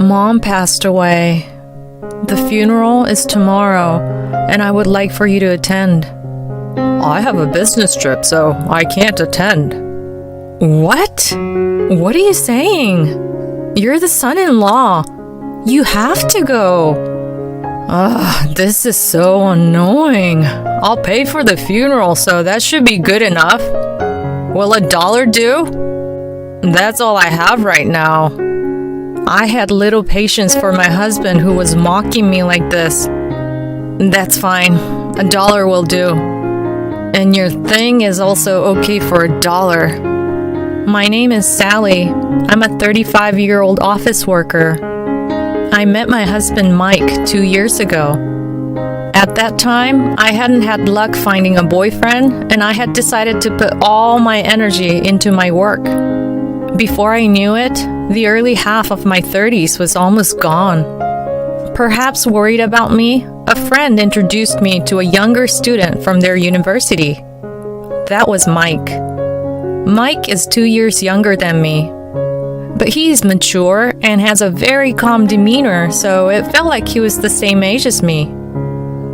Mom passed away. The funeral is tomorrow, and I would like for you to attend. I have a business trip, so I can't attend. What? What are you saying? You're the son-in-law. You have to go. This is so annoying. I'll pay for the funeral, so that should be good enough. Will $1 do? That's all I have right now. I had little patience for my husband who was mocking me like this. That's fine. $1 will do. And your thing is also okay for $1. My name is Sally. I'm a 35-year-old office worker. I met my husband Mike 2 years ago. At that time, I hadn't had luck finding a boyfriend, and I had decided to put all my energy into my work. Before I knew it, the early half of my 30s was almost gone. Perhaps worried about me, a friend introduced me to a younger student from their university. That was Mike. Mike is 2 years younger than me, but he's mature and has a very calm demeanor, so it felt like he was the same age as me.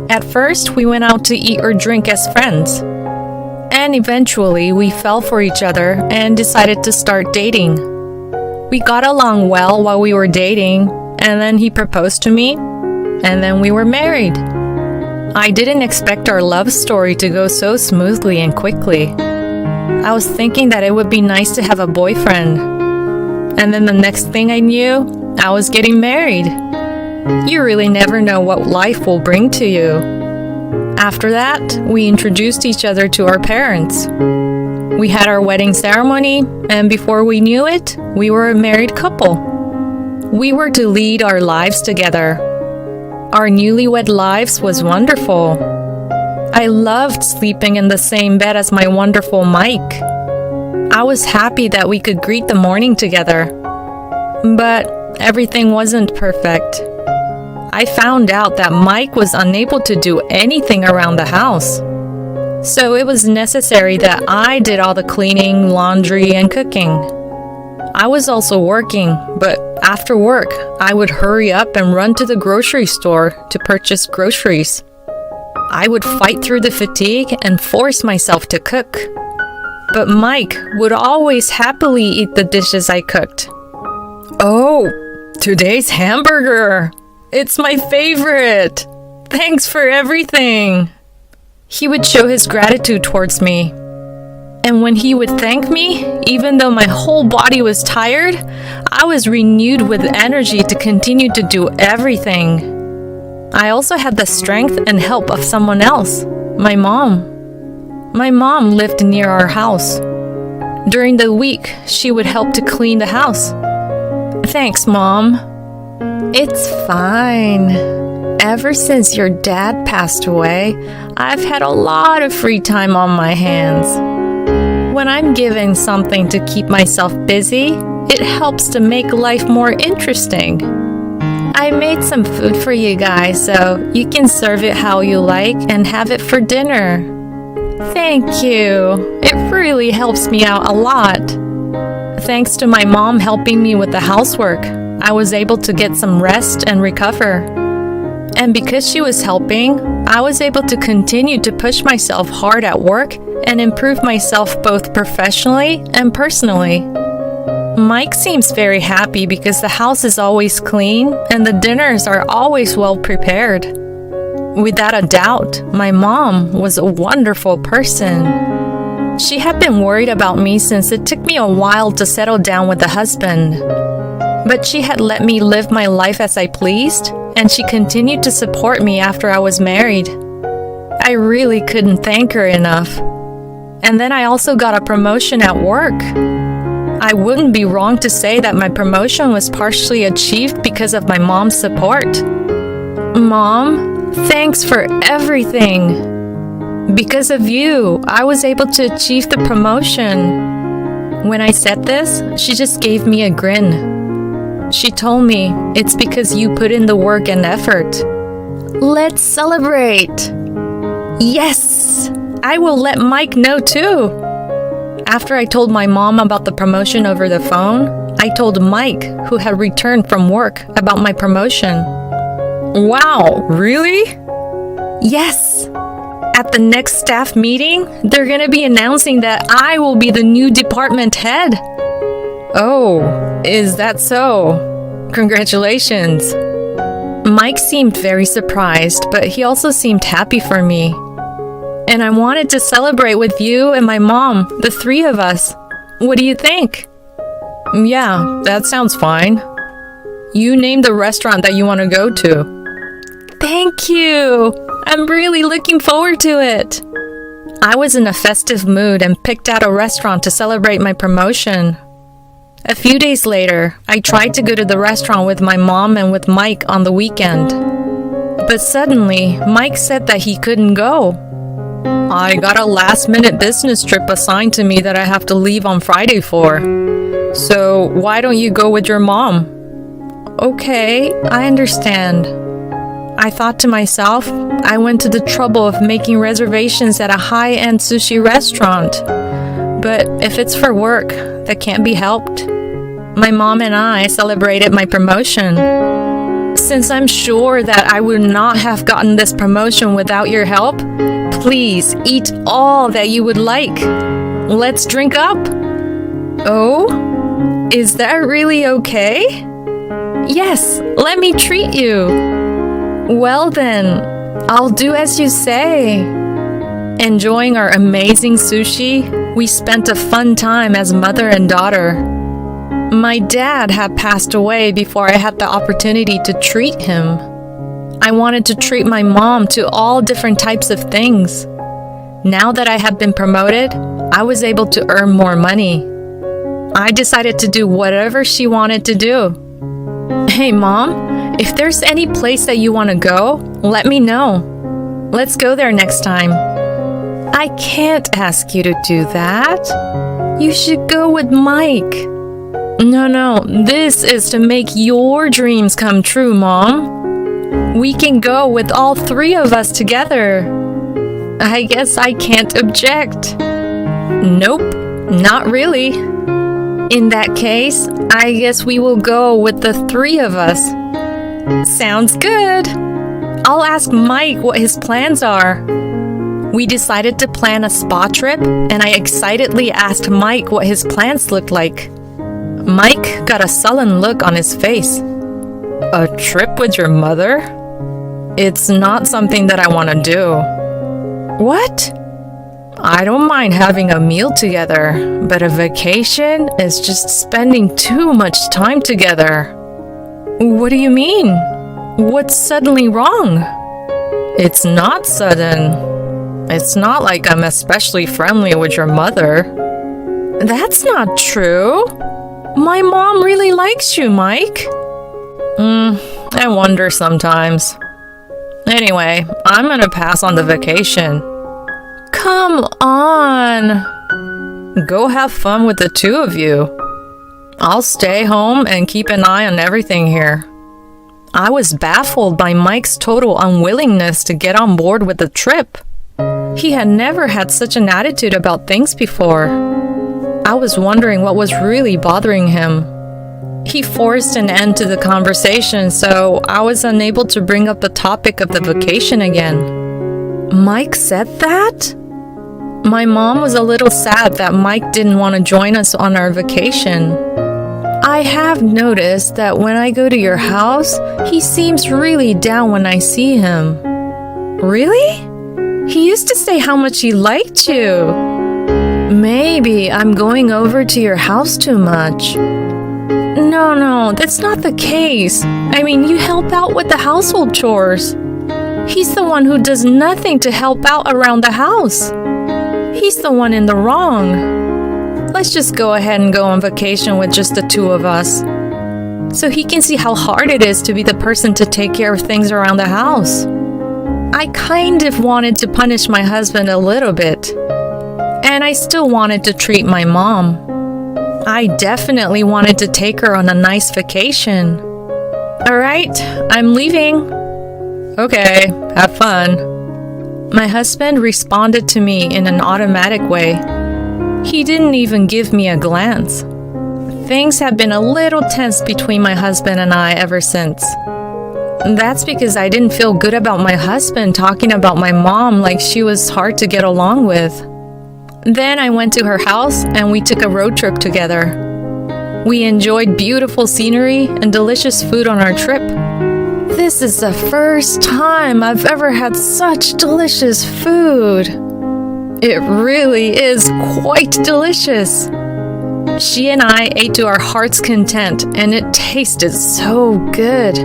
At first, we went out to eat or drink as friends. And eventually, we fell for each other and decided to start dating. We got along well while we were dating, and then he proposed to me, and then we were married. I didn't expect our love story to go so smoothly and quickly. I was thinking that it would be nice to have a boyfriend. And then the next thing I knew, I was getting married. You really never know what life will bring to you. After that, we introduced each other to our parents. We had our wedding ceremony, and before we knew it, we were a married couple. We were to lead our lives together. Our newlywed lives was wonderful. I loved sleeping in the same bed as my wonderful Mike. I was happy that we could greet the morning together. But everything wasn't perfect. I found out that Mike was unable to do anything around the house. So it was necessary that I did all the cleaning, laundry, and cooking. I was also working, but after work, I would hurry up and run to the grocery store to purchase groceries. I would fight through the fatigue and force myself to cook. But Mike would always happily eat the dishes I cooked. Oh, today's hamburger! It's my favorite! Thanks for everything! He would show his gratitude towards me. And when he would thank me, even though my whole body was tired, I was renewed with energy to continue to do everything. I also had the strength and help of someone else, my mom. My mom lived near our house. During the week, she would help to clean the house. Thanks, Mom. It's fine. Ever since your dad passed away, I've had a lot of free time on my hands. When I'm given something to keep myself busy, it helps to make life more interesting. I made some food for you guys, so you can serve it how you like and have it for dinner. Thank you. It really helps me out a lot. Thanks to my mom helping me with the housework, I was able to get some rest and recover. And because she was helping, I was able to continue to push myself hard at work and improve myself both professionally and personally. Mike seems very happy because the house is always clean and the dinners are always well prepared. Without a doubt, my mom was a wonderful person. She had been worried about me since it took me a while to settle down with a husband. But she had let me live my life as I pleased, and she continued to support me after I was married. I really couldn't thank her enough. And then I also got a promotion at work. I wouldn't be wrong to say that my promotion was partially achieved because of my mom's support. Mom, thanks for everything. Because of you, I was able to achieve the promotion. When I said this, she just gave me a grin. She told me, it's because you put in the work and effort. Let's celebrate! Yes! I will let Mike know too. After I told my mom about the promotion over the phone, I told Mike, who had returned from work, about my promotion. Wow, really? Yes. At the next staff meeting, they're gonna be announcing that I will be the new department head. Oh, is that so? Congratulations. Mike seemed very surprised, but he also seemed happy for me. And I wanted to celebrate with you and my mom, the three of us. What do you think? Yeah, that sounds fine. You name the restaurant that you want to go to. Thank you. I'm really looking forward to it. I was in a festive mood and picked out a restaurant to celebrate my promotion. A few days later, I tried to go to the restaurant with my mom and with Mike on the weekend. But suddenly, Mike said that he couldn't go. I got a last-minute business trip assigned to me that I have to leave on Friday for. So why don't you go with your mom? Okay, I understand. I thought to myself, I went to the trouble of making reservations at a high-end sushi restaurant. But if it's for work, that can't be helped. My mom and I celebrated my promotion. Since I'm sure that I would not have gotten this promotion without your help, please eat all that you would like. Let's drink up. Oh, is that really okay? Yes, let me treat you. Well then, I'll do as you say. Enjoying our amazing sushi, we spent a fun time as mother and daughter. My dad had passed away before I had the opportunity to treat him. I wanted to treat my mom to all different types of things. Now that I had been promoted, I was able to earn more money. I decided to do whatever she wanted to do. Hey, Mom, if there's any place that you want to go, let me know. Let's go there next time. I can't ask you to do that. You should go with Mike. No, this is to make your dreams come true, Mom. We can go with all three of us together. I guess I can't object. Nope, not really. In that case, I guess we will go with the three of us. Sounds good. I'll ask Mike what his plans are. We decided to plan a spa trip, and I excitedly asked Mike what his plans looked like. Mike got a sullen look on his face. A trip with your mother? It's not something that I want to do. What? I don't mind having a meal together, but a vacation is just spending too much time together. What do you mean? What's suddenly wrong? It's not sudden. It's not like I'm especially friendly with your mother. That's not true. My mom really likes you, Mike. I wonder sometimes. Anyway, I'm gonna pass on the vacation. Come on. Go have fun with the two of you. I'll stay home and keep an eye on everything here. I was baffled by Mike's total unwillingness to get on board with the trip. He had never had such an attitude about things before. I was wondering what was really bothering him. He forced an end to the conversation, so I was unable to bring up the topic of the vacation again. Mike said that? My mom was a little sad that Mike didn't want to join us on our vacation. I have noticed that when I go to your house, he seems really down when I see him. Really? He used to say how much he liked you. Maybe I'm going over to your house too much. No, that's not the case. I mean, you help out with the household chores. He's the one who does nothing to help out around the house. He's the one in the wrong. Let's just go ahead and go on vacation with just the two of us, so he can see how hard it is to be the person to take care of things around the house. I kind of wanted to punish my husband a little bit, and I still wanted to treat my mom. I definitely wanted to take her on a nice vacation. All right, I'm leaving. Okay, have fun. My husband responded to me in an automatic way. He didn't even give me a glance. Things have been a little tense between my husband and I ever since. That's because I didn't feel good about my husband talking about my mom like she was hard to get along with. Then I went to her house and we took a road trip together. We enjoyed beautiful scenery and delicious food on our trip. This is the first time I've ever had such delicious food. It really is quite delicious. She and I ate to our heart's content, and it tasted so good.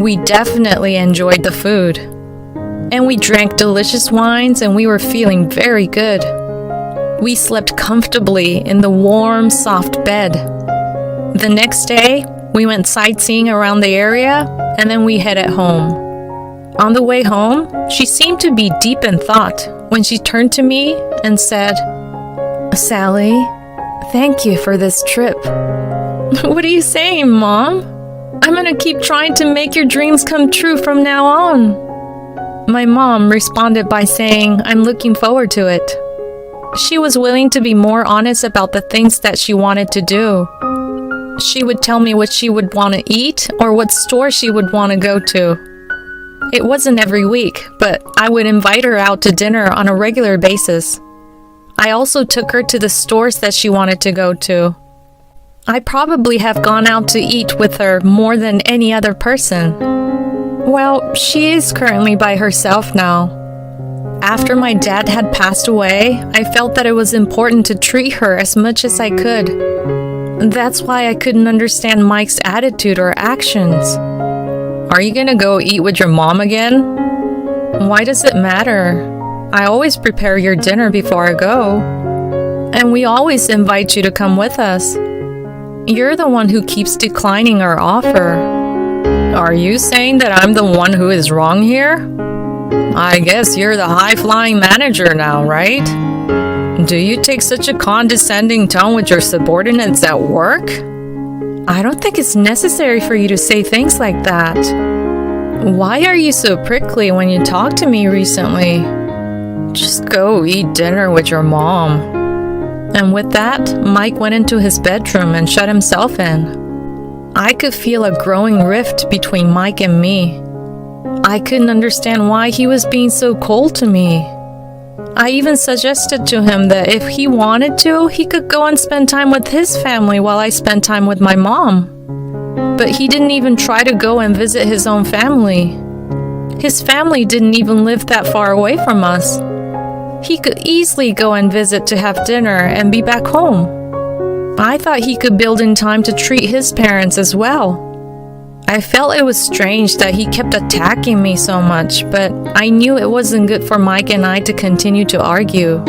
We definitely enjoyed the food. And we drank delicious wines, and we were feeling very good. We slept comfortably in the warm, soft bed. The next day, we went sightseeing around the area, and then we headed home. On the way home, she seemed to be deep in thought when she turned to me and said, "Sally, thank you for this trip." What are you saying, Mom? I'm gonna keep trying to make your dreams come true from now on. My mom responded by saying, I'm looking forward to it. She was willing to be more honest about the things that she wanted to do. She would tell me what she would want to eat or what store she would want to go to. It wasn't every week, but I would invite her out to dinner on a regular basis. I also took her to the stores that she wanted to go to. I probably have gone out to eat with her more than any other person. Well, she is currently by herself now. After my dad had passed away, I felt that it was important to treat her as much as I could. That's why I couldn't understand Mike's attitude or actions. Are you gonna go eat with your mom again? Why does it matter? I always prepare your dinner before I go. And we always invite you to come with us. You're the one who keeps declining our offer. Are you saying that I'm the one who is wrong here? I guess you're the high-flying manager now, right? Do you take such a condescending tone with your subordinates at work? I don't think it's necessary for you to say things like that. Why are you so prickly when you talk to me recently? Just go eat dinner with your mom. And with that, Mike went into his bedroom and shut himself in. I could feel a growing rift between Mike and me. I couldn't understand why he was being so cold to me. I even suggested to him that if he wanted to, he could go and spend time with his family while I spent time with my mom. But he didn't even try to go and visit his own family. His family didn't even live that far away from us. He could easily go and visit to have dinner and be back home. I thought he could build in time to treat his parents as well. I felt it was strange that he kept attacking me so much, but I knew it wasn't good for Mike and I to continue to argue.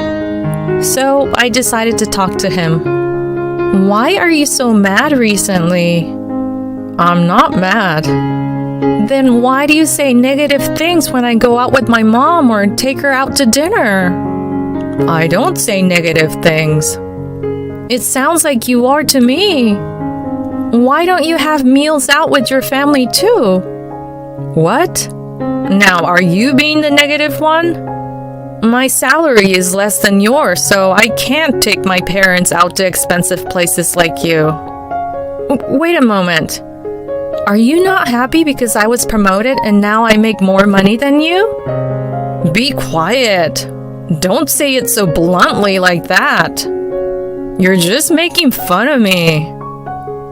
So I decided to talk to him. Why are you so mad recently? I'm not mad. Then why do you say negative things when I go out with my mom or take her out to dinner? I don't say negative things. It sounds like you are to me. Why don't you have meals out with your family too? What? Now, are you being the negative one? My salary is less than yours, so I can't take my parents out to expensive places like you. Wait a moment. Are you not happy because I was promoted and now I make more money than you? Be quiet. Don't say it so bluntly like that. You're just making fun of me.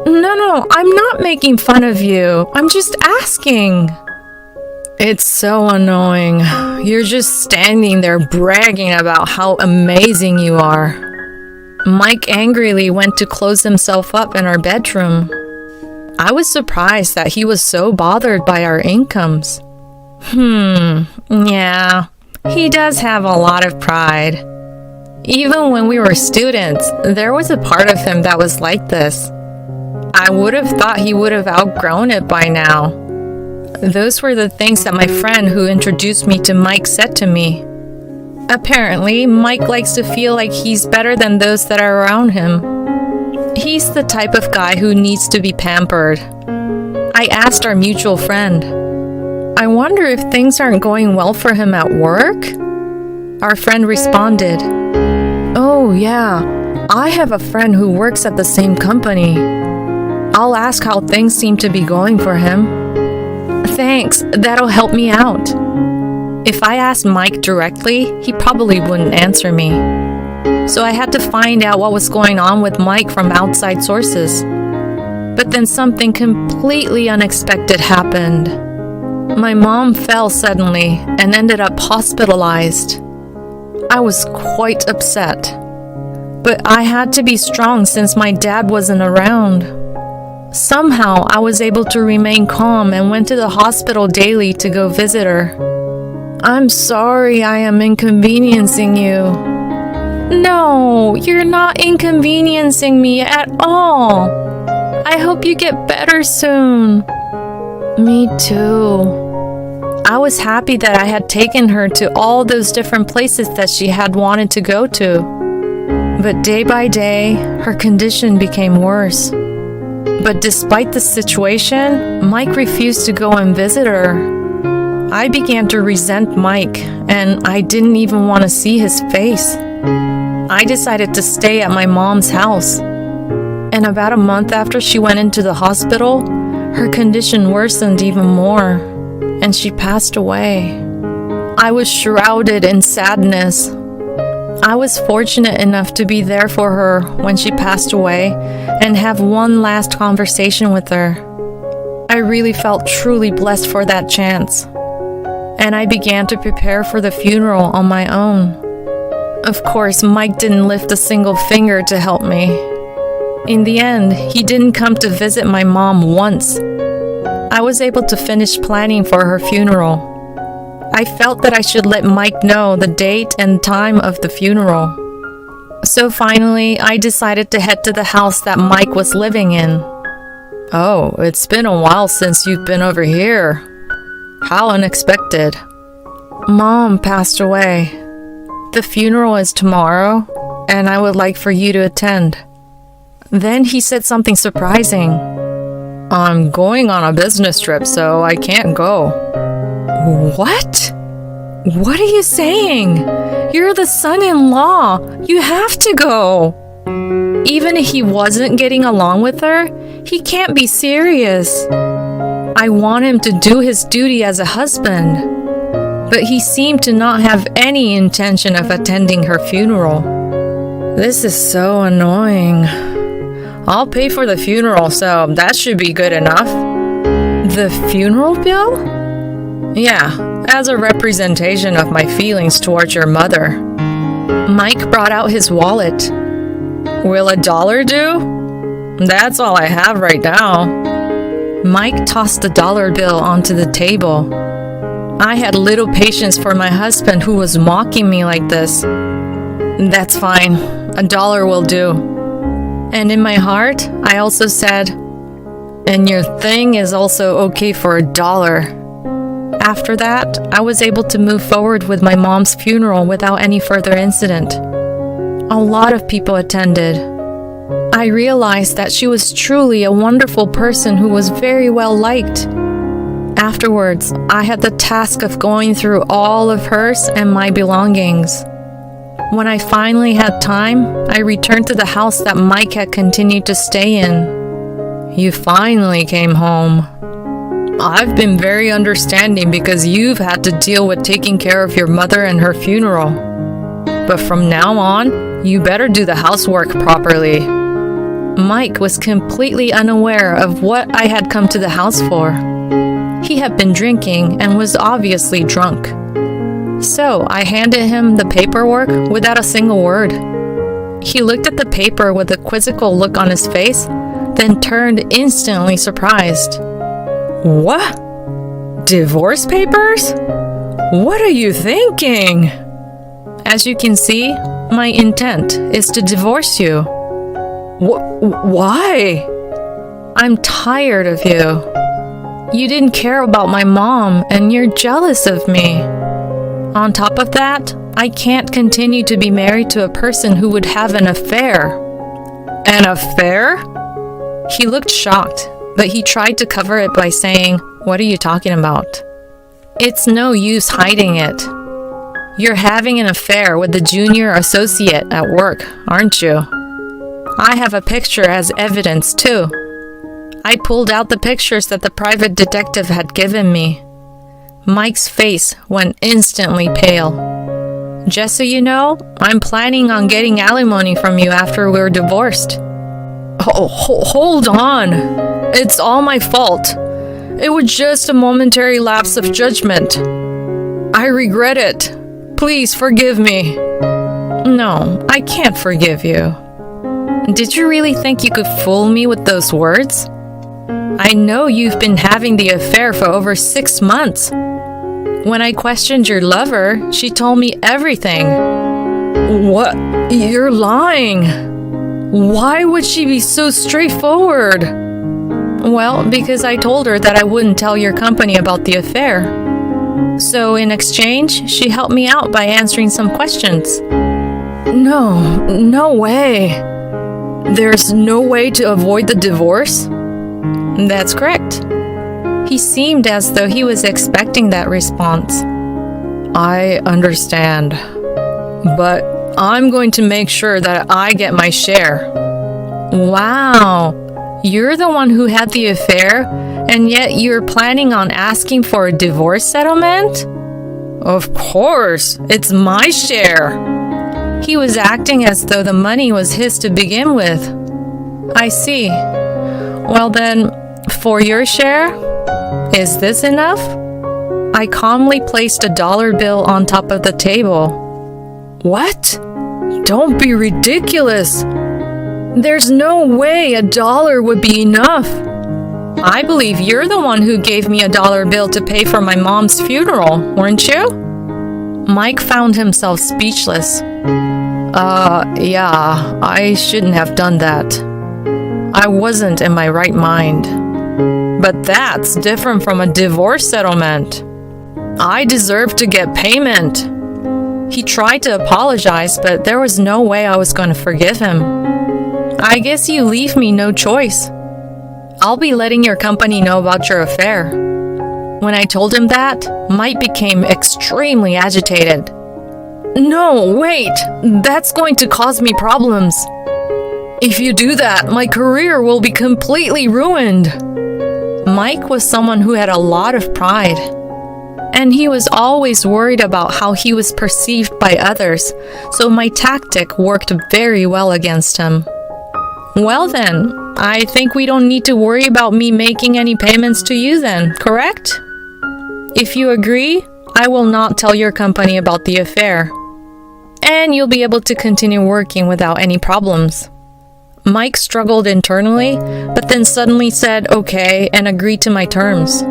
No, I'm not making fun of you. I'm just asking. It's so annoying. You're just standing there bragging about how amazing you are. Mike angrily went to close himself up in our bedroom. I was surprised that he was so bothered by our incomes. Yeah, he does have a lot of pride. Even when we were students, there was a part of him that was like this. I would have thought he would have outgrown it by now. Those were the things that my friend who introduced me to Mike said to me. Apparently, Mike likes to feel like he's better than those that are around him. He's the type of guy who needs to be pampered. I asked our mutual friend, I wonder if things aren't going well for him at work? Our friend responded, Oh yeah, I have a friend who works at the same company. I'll ask how things seem to be going for him. Thanks, that'll help me out. If I asked Mike directly, he probably wouldn't answer me. So I had to find out what was going on with Mike from outside sources. But then something completely unexpected happened. My mom fell suddenly and ended up hospitalized. I was quite upset. But I had to be strong since my dad wasn't around. Somehow, I was able to remain calm and went to the hospital daily to go visit her. I'm sorry I am inconveniencing you. No, you're not inconveniencing me at all. I hope you get better soon. Me too. I was happy that I had taken her to all those different places that she had wanted to go to. But day by day, her condition became worse. But despite the situation, Mike refused to go and visit her. I began to resent Mike, and I didn't even want to see his face. I decided to stay at my mom's house. And about a month after she went into the hospital, her condition worsened even more, and she passed away. I was shrouded in sadness. I was fortunate enough to be there for her when she passed away and have one last conversation with her. I really felt truly blessed for that chance. And I began to prepare for the funeral on my own. Of course, Mike didn't lift a single finger to help me. In the end, he didn't come to visit my mom once. I was able to finish planning for her funeral. I felt that I should let Mike know the date and time of the funeral. So finally, I decided to head to the house that Mike was living in. Oh, it's been a while since you've been over here. How unexpected. Mom passed away. The funeral is tomorrow, and I would like for you to attend. Then he said something surprising. I'm going on a business trip, so I can't go. What? What are you saying? You're the son-in-law. You have to go. Even if he wasn't getting along with her, he can't be serious. I want him to do his duty as a husband. But he seemed to not have any intention of attending her funeral. This is so annoying. I'll pay for the funeral, so that should be good enough. The funeral bill? Yeah, as a representation of my feelings towards your mother. Mike brought out his wallet. Will $1 do? That's all I have right now. Mike tossed the dollar bill onto the table. I had little patience for my husband who was mocking me like this. That's fine. $1 will do. And in my heart, I also said, and your thing is also okay for $1. After that, I was able to move forward with my mom's funeral without any further incident. A lot of people attended. I realized that she was truly a wonderful person who was very well liked. Afterwards, I had the task of going through all of hers and my belongings. When I finally had time, I returned to the house that Mike had continued to stay in. You finally came home. I've been very understanding because you've had to deal with taking care of your mother and her funeral. But from now on, you better do the housework properly. Mike was completely unaware of what I had come to the house for. He had been drinking and was obviously drunk. So I handed him the paperwork without a single word. He looked at the paper with a quizzical look on his face, then turned instantly surprised. What? Divorce papers? What are you thinking? As you can see, my intent is to divorce you. Why? I'm tired of you. You didn't care about my mom, and you're jealous of me. On top of that, I can't continue to be married to a person who would have an affair. An affair? He looked shocked, but he tried to cover it by saying, "What are you talking about?" It's no use hiding it. You're having an affair with the junior associate at work, aren't you? I have a picture as evidence, too. I pulled out the pictures that the private detective had given me. Mike's face went instantly pale. Just so you know, I'm planning on getting alimony from you after we're divorced. Oh, hold on. It's all my fault. It was just a momentary lapse of judgment. I regret it. Please forgive me. No, I can't forgive you. Did you really think you could fool me with those words? I know you've been having the affair for over 6 months. When I questioned your lover, she told me everything. What? You're lying. Why would she be so straightforward? Well, because I told her that I wouldn't tell your company about the affair. So in exchange, she helped me out by answering some questions. No way. There's no way to avoid the divorce? That's correct. He seemed as though he was expecting that response. I understand. But I'm going to make sure that I get my share. Wow. You're the one who had the affair, and yet you're planning on asking for a divorce settlement? Of course. It's my share. He was acting as though the money was his to begin with. I see. Well then, for your share? Is this enough? I calmly placed a dollar bill on top of the table. What? Don't be ridiculous. There's no way $1 would be enough. I believe you're the one who gave me a dollar bill to pay for my mom's funeral, weren't you? Mike found himself speechless. Yeah, I shouldn't have done that. I wasn't in my right mind. But that's different from a divorce settlement. I deserve to get payment. He tried to apologize, but there was no way I was going to forgive him. I guess you leave me no choice. I'll be letting your company know about your affair. When I told him that, Mike became extremely agitated. No, wait, that's going to cause me problems. If you do that, my career will be completely ruined. Mike was someone who had a lot of pride, and he was always worried about how he was perceived by others, so my tactic worked very well against him. Well then, I think we don't need to worry about me making any payments to you then, correct? If you agree, I will not tell your company about the affair, and you'll be able to continue working without any problems. Mike struggled internally, but then suddenly said okay and agreed to my terms.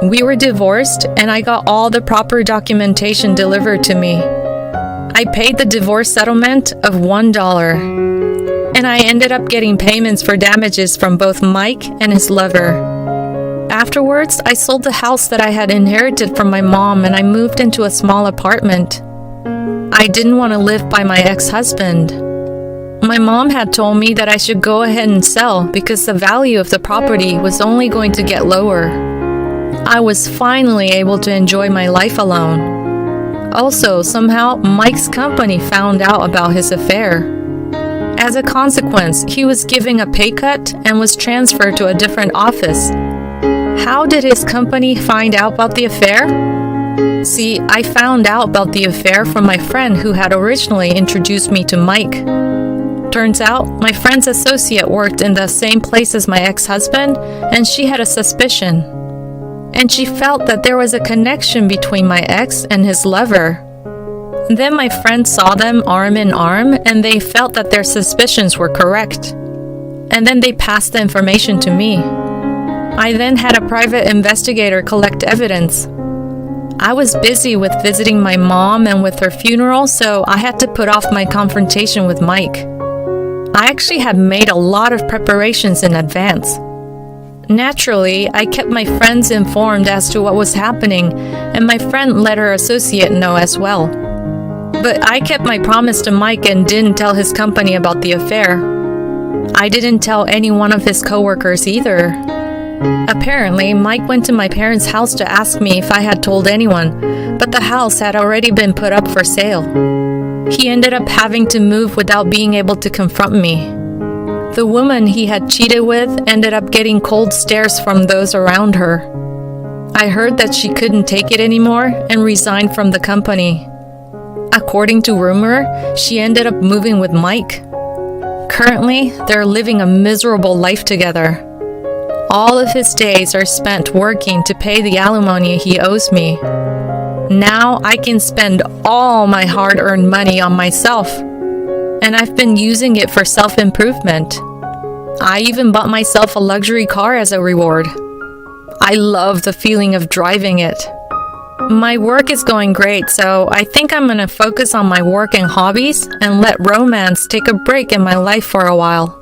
We were divorced, and I got all the proper documentation delivered to me. I paid the divorce settlement of $1, and I ended up getting payments for damages from both Mike and his lover. Afterwards, I sold the house that I had inherited from my mom, and I moved into a small apartment. I didn't want to live by my ex-husband. My mom had told me that I should go ahead and sell because the value of the property was only going to get lower. I was finally able to enjoy my life alone. Also, somehow, Mike's company found out about his affair. As a consequence, he was giving a pay cut and was transferred to a different office. How did his company find out about the affair? See, I found out about the affair from my friend who had originally introduced me to Mike. Turns out, my friend's associate worked in the same place as my ex-husband, and she had a suspicion. And she felt that there was a connection between my ex and his lover. Then my friend saw them arm in arm, and they felt that their suspicions were correct. And then they passed the information to me. I then had a private investigator collect evidence. I was busy with visiting my mom and with her funeral, so I had to put off my confrontation with Mike. I actually had made a lot of preparations in advance. Naturally, I kept my friends informed as to what was happening, and my friend let her associate know as well. But I kept my promise to Mike and didn't tell his company about the affair. I didn't tell any one of his coworkers either. Apparently, Mike went to my parents' house to ask me if I had told anyone, but the house had already been put up for sale. He ended up having to move without being able to confront me. The woman he had cheated with ended up getting cold stares from those around her. I heard that she couldn't take it anymore and resigned from the company. According to rumor, she ended up moving with Mike. Currently, they're living a miserable life together. All of his days are spent working to pay the alimony he owes me. Now I can spend all my hard-earned money on myself, and I've been using it for self-improvement. I even bought myself a luxury car as a reward. I love the feeling of driving it. My work is going great, so I think I'm gonna focus on my work and hobbies and let romance take a break in my life for a while.